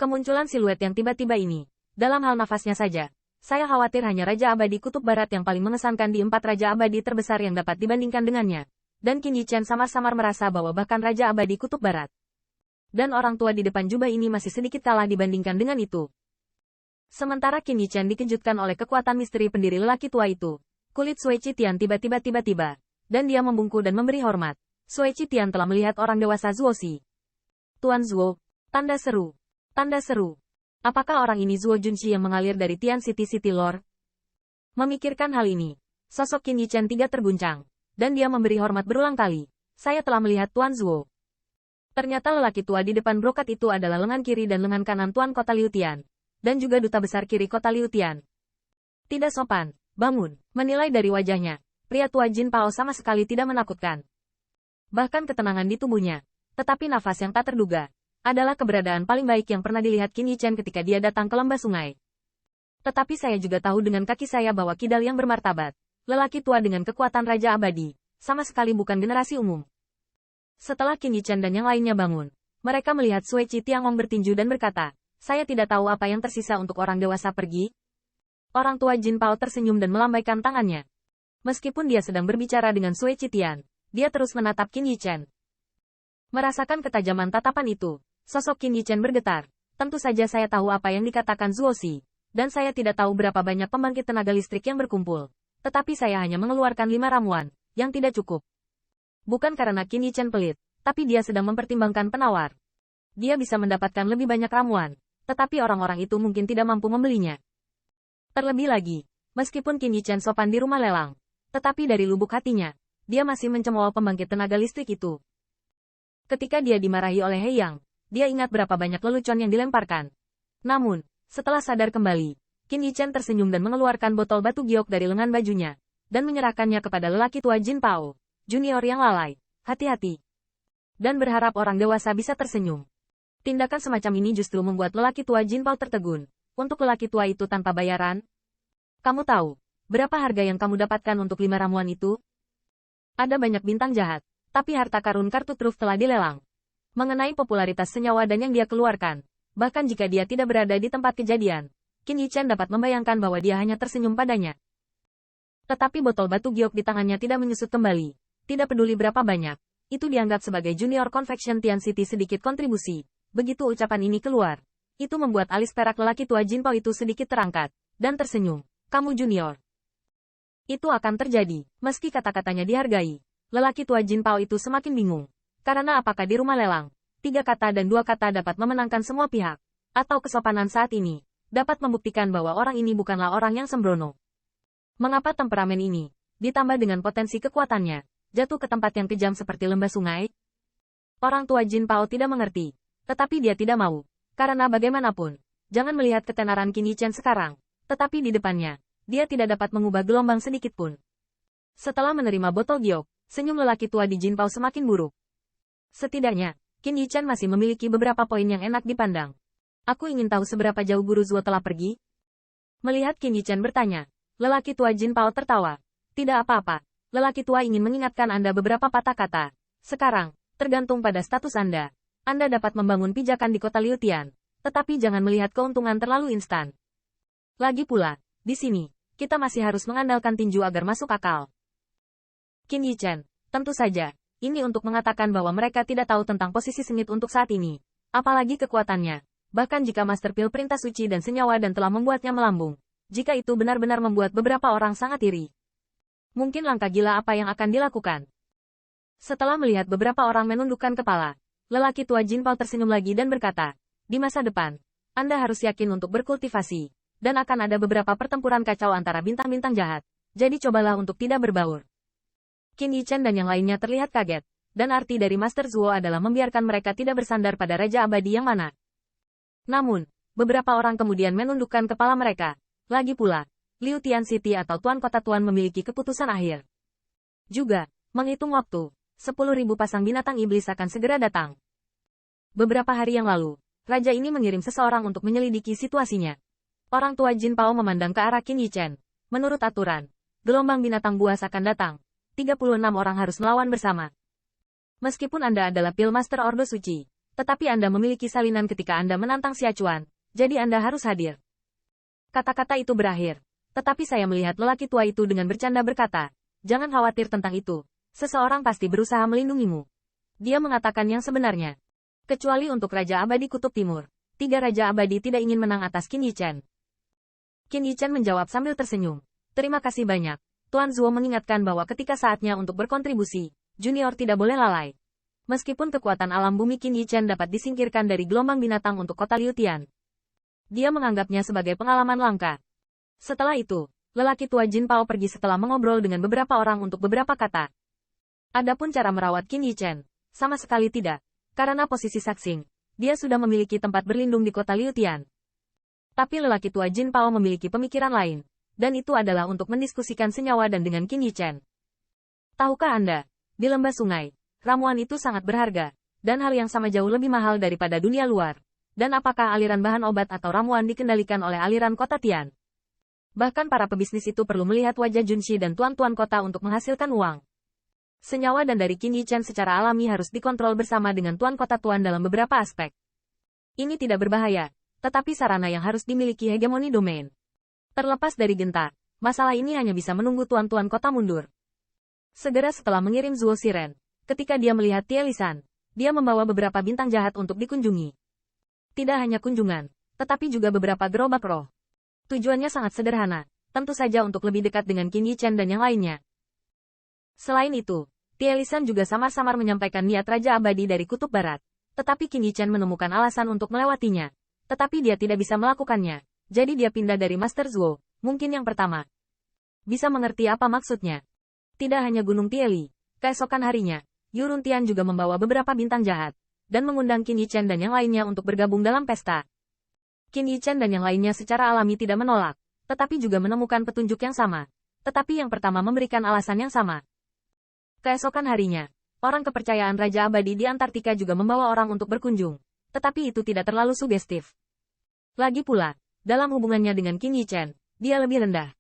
Kemunculan siluet yang tiba-tiba ini. Dalam hal nafasnya saja, saya khawatir hanya Raja Abadi Kutub Barat yang paling mengesankan di 4 Raja Abadi terbesar yang dapat dibandingkan dengannya. Dan Qin Yichen samar-samar merasa bahwa bahkan Raja Abadi Kutub Barat dan orang tua di depan jubah ini masih sedikit kalah dibandingkan dengan itu. Sementara Qin Yichen dikejutkan oleh kekuatan misteri pendiri lelaki tua itu. Kulit Sui Qitian tiba-tiba, dan dia membungkuk dan memberi hormat. Sui Qitian telah melihat orang dewasa Zuo Xi. Tuan Zuo, tanda seru. Tanda seru. Apakah orang ini Zuo Junshi yang mengalir dari Tian City City Lord? Memikirkan hal ini, sosok Qin Yichen terguncang, dan dia memberi hormat berulang kali. Saya telah melihat Tuan Zuo. Ternyata lelaki tua di depan brokat itu adalah lengan kiri dan lengan kanan Tuan Kota Liu Tian, dan juga duta besar kiri Kota Liu Tian. Tidak sopan. Bangun, menilai dari wajahnya, pria tua Jin Pao sama sekali tidak menakutkan. Bahkan ketenangan di tubuhnya, tetapi nafas yang tak terduga, adalah keberadaan paling baik yang pernah dilihat Qin Yichen ketika dia datang ke lembah sungai. Tetapi saya juga tahu dengan kaki saya bahwa kidal yang bermartabat, lelaki tua dengan kekuatan Raja Abadi, sama sekali bukan generasi umum. Setelah Qin Yichen dan yang lainnya bangun, mereka melihat Sui Qitian bertinju dan berkata, saya tidak tahu apa yang tersisa untuk orang dewasa pergi. Orang tua Jin Pao tersenyum dan melambaikan tangannya. Meskipun dia sedang berbicara dengan Sui Qitian, dia terus menatap Qin Yichen. Merasakan ketajaman tatapan itu, sosok Qin Yichen bergetar. Tentu saja saya tahu apa yang dikatakan Zuo Xi, dan saya tidak tahu berapa banyak pembangkit tenaga listrik yang berkumpul. Tetapi saya hanya mengeluarkan 5 ramuan, yang tidak cukup. Bukan karena Qin Yichen pelit, tapi dia sedang mempertimbangkan penawar. Dia bisa mendapatkan lebih banyak ramuan, tetapi orang-orang itu mungkin tidak mampu membelinya. Terlebih lagi, meskipun Qin Yichen sopan di rumah lelang, tetapi dari lubuk hatinya, dia masih mencemooh pembangkit tenaga listrik itu. Ketika dia dimarahi oleh He Yang, dia ingat berapa banyak lelucon yang dilemparkan. Namun, setelah sadar kembali, Qin Yichen tersenyum dan mengeluarkan botol batu giok dari lengan bajunya, dan menyerahkannya kepada lelaki tua Jin Pao, junior yang lalai. Hati-hati. Dan berharap orang dewasa bisa tersenyum. Tindakan semacam ini justru membuat lelaki tua Jin Pao tertegun. Untuk lelaki tua itu tanpa bayaran? Kamu tahu, berapa harga yang kamu dapatkan untuk 5 ramuan itu? Ada banyak bintang jahat, tapi harta karun kartu truf telah dilelang. Mengenai popularitas senyawa dan yang dia keluarkan, bahkan jika dia tidak berada di tempat kejadian, Qin Yichen dapat membayangkan bahwa dia hanya tersenyum padanya. Tetapi botol batu giok di tangannya tidak menyusut kembali. Tidak peduli berapa banyak, itu dianggap sebagai junior confection Tian City sedikit kontribusi. Begitu ucapan ini keluar, itu membuat alis perak lelaki tua Jin Pao itu sedikit terangkat, dan tersenyum. Kamu junior. Itu akan terjadi, meski kata-katanya dihargai. Lelaki tua Jin Pao itu semakin bingung. Karena apakah di rumah lelang, 3 kata dan 2 kata dapat memenangkan semua pihak, atau kesopanan saat ini, dapat membuktikan bahwa orang ini bukanlah orang yang sembrono. Mengapa temperamen ini, ditambah dengan potensi kekuatannya, jatuh ke tempat yang kejam seperti lembah sungai? Orang tua Jin Pao tidak mengerti, tetapi dia tidak mau. Karena bagaimanapun, jangan melihat ketenaran Qin Yichen sekarang, tetapi di depannya, dia tidak dapat mengubah gelombang sedikit pun. Setelah menerima botol giok, senyum lelaki tua di Jin Pao semakin buruk. Setidaknya, Qin Yichen masih memiliki beberapa poin yang enak dipandang. Aku ingin tahu seberapa jauh Guru Zuo telah pergi? Melihat Qin Yichen bertanya, lelaki tua Jin Pao tertawa. Tidak apa-apa, lelaki tua ingin mengingatkan Anda beberapa patah kata. Sekarang, tergantung pada status Anda. Anda dapat membangun pijakan di kota Liu Tian, tetapi jangan melihat keuntungan terlalu instan. Lagi pula, di sini, kita masih harus mengandalkan tinju agar masuk akal. Qin Yichen, tentu saja, ini untuk mengatakan bahwa mereka tidak tahu tentang posisi sengit untuk saat ini, apalagi kekuatannya. Bahkan jika Master Pil perintah suci dan senyawa dan telah membuatnya melambung, jika itu benar-benar membuat beberapa orang sangat iri. Mungkin langkah gila apa yang akan dilakukan. Setelah melihat beberapa orang menundukkan kepala, lelaki tua Jin Pao tersenyum lagi dan berkata, di masa depan, Anda harus yakin untuk berkultivasi, dan akan ada beberapa pertempuran kacau antara bintang-bintang jahat, jadi cobalah untuk tidak berbaur. Qin Yichen dan yang lainnya terlihat kaget, dan arti dari Master Zuo adalah membiarkan mereka tidak bersandar pada Raja Abadi yang mana. Namun, beberapa orang kemudian menundukkan kepala mereka. Lagi pula, Liu Tian City atau Tuan Kota Tuan memiliki keputusan akhir. Juga, menghitung waktu, 10.000 pasang binatang iblis akan segera datang. Beberapa hari yang lalu, raja ini mengirim seseorang untuk menyelidiki situasinya. Orang tua Jin Pao memandang ke arah Qin Yichen. Menurut aturan, gelombang binatang buas akan datang. 36 orang harus melawan bersama. Meskipun Anda adalah Pil Master Ordo Suci, Tetapi Anda memiliki salinan ketika Anda menantang Siachuan, jadi Anda harus hadir. Kata-kata itu berakhir. Tetapi saya melihat lelaki tua itu dengan bercanda berkata, jangan khawatir tentang itu. Seseorang pasti berusaha melindungimu. Dia mengatakan yang sebenarnya. Kecuali untuk Raja Abadi Kutub Timur. 3 Raja Abadi tidak ingin menang atas Qin Yichen. Qin Yichen menjawab sambil tersenyum. Terima kasih banyak. Tuan Zuo mengingatkan bahwa ketika saatnya untuk berkontribusi, junior tidak boleh lalai. Meskipun kekuatan alam bumi Qin Yichen dapat disingkirkan dari gelombang binatang untuk kota Liutian, dia menganggapnya sebagai pengalaman langka. Setelah itu, lelaki tua Jin Pao pergi setelah mengobrol dengan beberapa orang untuk beberapa kata. Adapun cara merawat Qin Yichen, sama sekali tidak. Karena posisi Saxing, dia sudah memiliki tempat berlindung di kota Liutian. Tapi lelaki tua Jin Pao memiliki pemikiran lain, dan itu adalah untuk mendiskusikan senyawa dan dengan Qin Yichen. Tahukah Anda, di lembah sungai, ramuan itu sangat berharga, dan hal yang sama jauh lebih mahal daripada dunia luar. Dan apakah aliran bahan obat atau ramuan dikendalikan oleh aliran kota Tian? Bahkan para pebisnis itu perlu melihat wajah Junshi dan tuan-tuan kota untuk menghasilkan uang. Senyawa dan dari Qin Yichen secara alami harus dikontrol bersama dengan tuan kota tuan dalam beberapa aspek. Ini tidak berbahaya, tetapi sarana yang harus dimiliki hegemoni domain. Terlepas dari Genta, masalah ini hanya bisa menunggu tuan-tuan kota mundur. Segera setelah mengirim Zuo Shiren, ketika dia melihat Tie Lisan, dia membawa beberapa bintang jahat untuk dikunjungi. Tidak hanya kunjungan, tetapi juga beberapa gerobak roh. Tujuannya sangat sederhana, tentu saja untuk lebih dekat dengan Qin Yichen dan yang lainnya. Selain itu, Tie Lisan juga samar-samar menyampaikan niat Raja Abadi dari Kutub Barat. Tetapi Qin Yichen menemukan alasan untuk melewatinya. Tetapi dia tidak bisa melakukannya. Jadi dia pindah dari Master Zuo, mungkin yang pertama. Bisa mengerti apa maksudnya? Tidak hanya Gunung Tieli. Keesokan harinya, Yu Runtian juga membawa beberapa bintang jahat dan mengundang Qin Yichen dan yang lainnya untuk bergabung dalam pesta. Qin Yichen dan yang lainnya secara alami tidak menolak, tetapi juga menemukan petunjuk yang sama. Tetapi yang pertama memberikan alasan yang sama. Keesokan harinya, orang kepercayaan Raja Abadi di Antartika juga membawa orang untuk berkunjung. Tetapi itu tidak terlalu sugestif. Lagi pula, dalam hubungannya dengan Qin Yichen, dia lebih rendah.